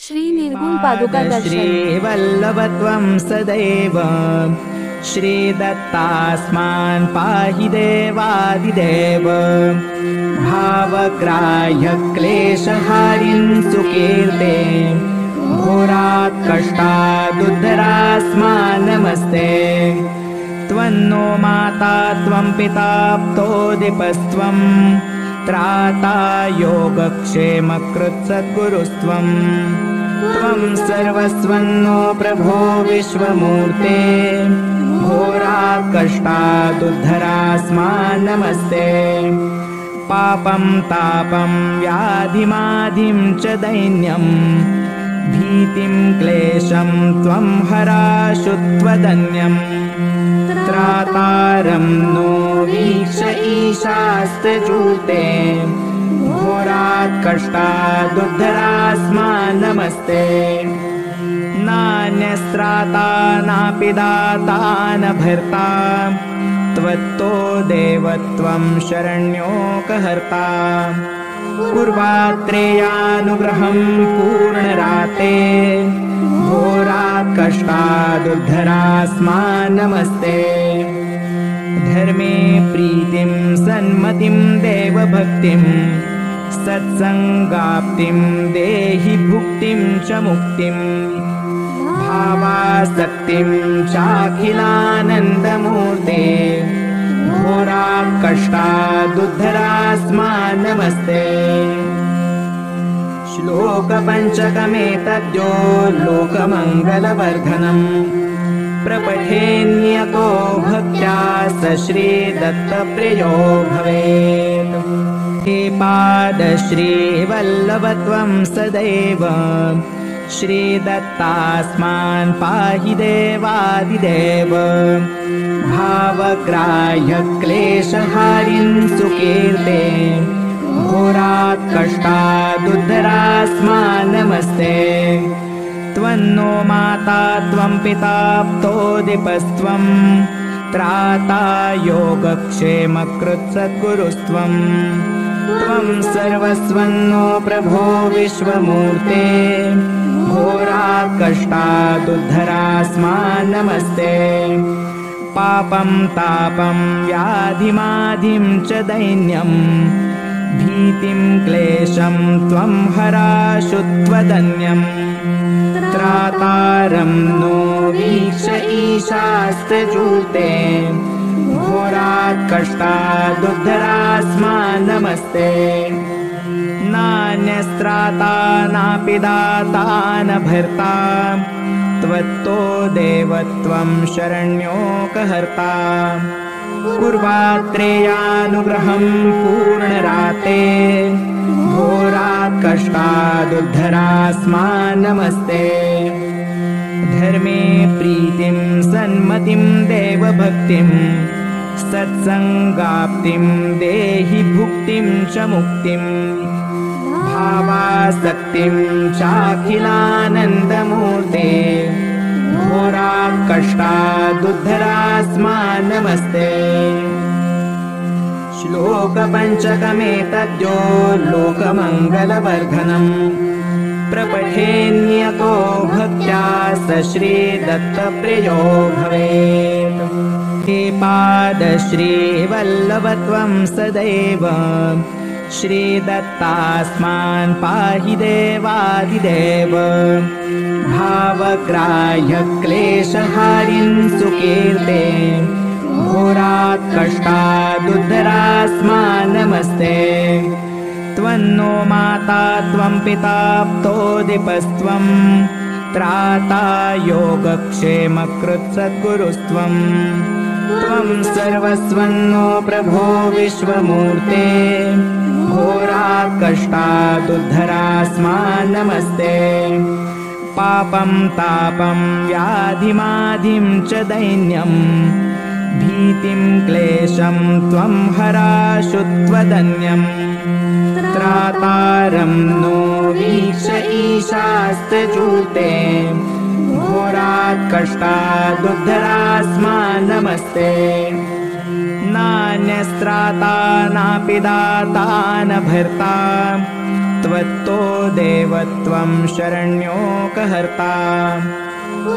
श्री निर्गुण पादुका दर्शन। श्रीवल्लभत्वं सदैव श्रीदत्तास्मान् पाहि देवादिदेव। भावग्राह्य क्लेशहारिं सुकीर्ते घोरात् कष्टादुद्धरास्मान् नमस्ते। त्वन्नो माता त्वं पिता प्तोदिपस्त्वं त्राता योगक्षेमकृत्सद्गुरुस्त्वं। त्वं सर्वस्वन्नो प्रभो विश्वमूर्ते घोरात् कष्टादुद्धरास्मान् नमस्ते। पापं तापं व्याधिमाधिं च दैन्यं भीतिं क्लेशं त्वं हराशु त्वदन्यम्। त्रातारं नो वीक्ष ईशास्त्रचूर्ते घोरात् कष्टादुद्धरास्मान् नमस्ते। नान्यस्त्राता नापि दाता न भर्ता त्वत्तो देवत्वं शरण्योकहर्ता। कुर्वात्रेयानुग्रहं पूर्णराते घोरात् कष्टादुद्धरास्मान् नमस्ते। धर्मे प्रीतिं सन्मतिं देवभक्तिं सत्सङ्गाप्तिं देहि भुक्तिं च मुक्तिं। भावासक्तिं चाखिलानन्दमूर्ते घोरात् कष्टादुद्धरास्मान् नमस्ते। श्लोकपञ्चकमेतद्यो लोकमङ्गलवर्धनम् प्रपठेन्यतो भक्त्या स श्रीदत्तप्रियो भवेत्। हे पाद श्रीवल्लभत्वं सदैव श्रीदत्तास्मान् पाहि देवादिदेव। भावग्राह्य क्लेशहारिं सुकीर्ते घोरात् कष्टादुद्धरास्मान् नमस्ते। त्वन्नो माता त्वं पिता प्तोदिपस्त्वं त्राता योगक्षेमकृत्सद्गुरुस्त्वं। त्वं सर्वस्वन्नो प्रभो विश्वमूर्ते घोरात् कष्टादुद्धरास्मान् नमस्ते। पापं तापं व्याधिमाधिं च दैन्यं भीतिं क्लेशं त्वं हराशु त्वदन्यम्। त्रातारं नो वीक्ष ईशास्त्रचूर्ते घोरात् कष्टादुद्धरास्मान् नमस्ते। नान्यस्त्राता नापि दाता न भर्ता त्वत्तो देवत्वं शरण्योकहर्ता। कुर्वात्रेयानुग्रहं पूर्णराते घोरात् कष्टादुद्धरास्मान् नमस्ते। धर्मे प्रीतिं सन्मतिं देवभक्तिं सत्सङ्गाप्तिं देहि भुक्तिं च मुक्तिं। भावासक्तिं चाखिलानन्दमूर्ते घोरात् कष्टादुद्धरास्मान् नमस्ते। श्लोकपञ्चकमेतद्यो लोकमङ्गलवर्धनम् प्रपठेन्यतो भक्त्या स श्रीदत्तप्रियो भवेत्। हे पाद श्रीवल्लभत्वं सदैव श्रीदत्तास्मान् पाहि देवादिदेव। भावग्राह्य क्लेशहारिं सुकीर्ते घोरात् कष्टादुद्धरास्मान् नमस्ते। त्वन्नो माता त्वं पिता प्तोदिपस्त्वं त्राता योगक्षेमकृत्सद्गुरुस्त्वं। त्वं सर्वस्वन्नो प्रभो विश्वमूर्ते घोरात् कष्टादुद्धरास्मान् नमस्ते। पापं तापं व्याधिमाधिं च दैन्यं भीतिं क्लेशं त्वं हराशु त्वदन्यम्। त्रातारं नो वीक्ष ईशास्त्रचूर्ते घोरात् कष्टादुद्धरास्मान् नमस्ते। नान्यस्त्राता नापि दाता न भर्ता त्वत्तो देवत्वं शरण्योकहर्ता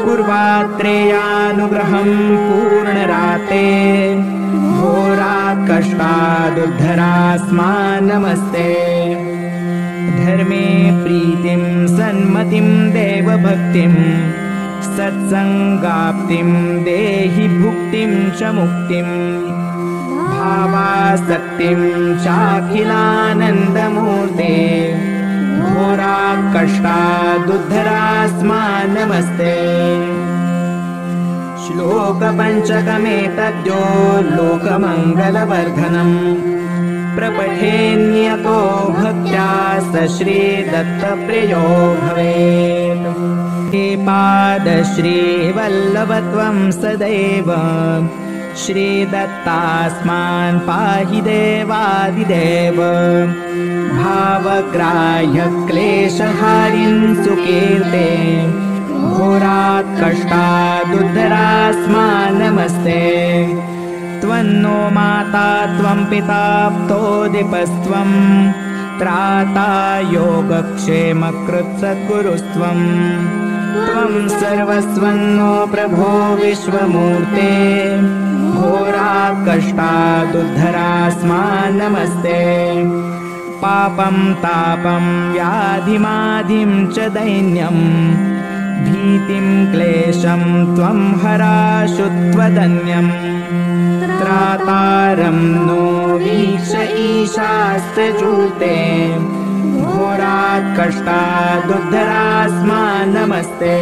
कुर्वात्रेयानुग्रहं पूर्णराते घोरात् कष्टादुद्धरास्मान् नमस्ते धर्मे प्रीतिं सन्मतिं देवभक्तिं सत्संगाप्तिं देहि भुक्तिं च मुक्तिं भावासक्तिं चाखिलानन्दमूर्ते घोरात् कष्टादुद्धरास्मान् नमस्ते श्लोकपञ्चकमेतद्यो लोकमङ्गलवर्धनम् प्रपठेन्यतो भक्त्या स श्रीदत्तप्रियो भवेत् हे पादश्रीवल्लभत्वं सदैव श्रीदत्तास्मान् पाहि देवादिदेव भावग्राह्य क्लेशहारिं सुकीर्ते घोरात् कष्टादुद्धरास्मान् नमस्ते त्वन्नो माता त्वं पिता प्तोदिपस्त्वं त्राता योगक्षेमकृत्सद्गुरुस्त्वं त्वं सर्वस्वन्नो प्रभो विश्वमूर्ते घोरात् कष्टादुद्धरास्मान् नमस्ते पापं तापं व्याधिमाधिं च दैन्यं भीतिं क्लेशं त्वं हराशु त्वदन्यं त्रातारं नो वीक्ष ईशास्त्रजूते घोरात् कष्टादुद्धरास्मान् नमस्ते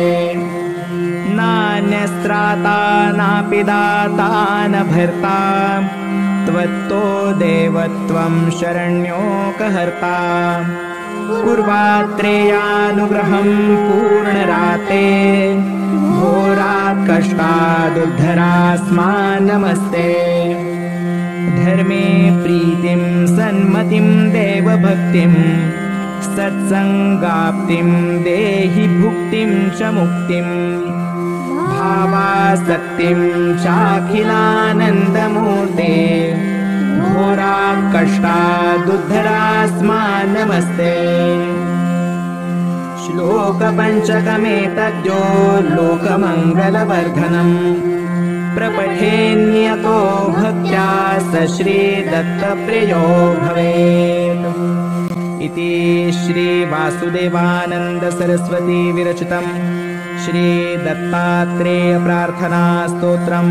नान्यस्त्राता नापि दाता न भर्ता त्वत्तो देवत्वं शरण्योकहर्ता कुर्वात्रेयानुग्रहं पूर्णराते घोरात् कष्टादुद्धरास्मान् नमस्ते धर्मे प्रीतिं सन्मतिं देवभक्तिं सत्संगाप्तिं देहि भुक्तिं च मुक्तिं भावासक्तिं चाखिलानन्दमूर्ते घोरात् कष्टादुद्धरास्मान् नमस्ते श्लोकपञ्चकमेतद्यो लोकमङ्गलवर्धनम् प्रपठेन्यतो भक्त्या स श्रीदत्तप्रियो भवेत् इति श्रीवासुदेवानन्द सरस्वती विरचितं श्रीदत्तात्रेय प्रार्थना स्तोत्रं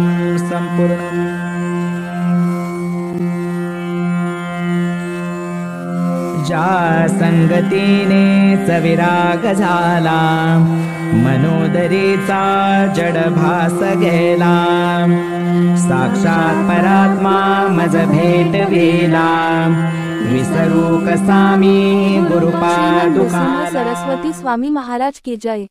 सम्पूर्णम्। जा संगतीने सविराग झाला मनोदरीचा जडभास गेला साक्षात परात्मा मज भेट वेला विसरू कसामी गुरुपादुका सरस्वती स्वामी महाराज की जय।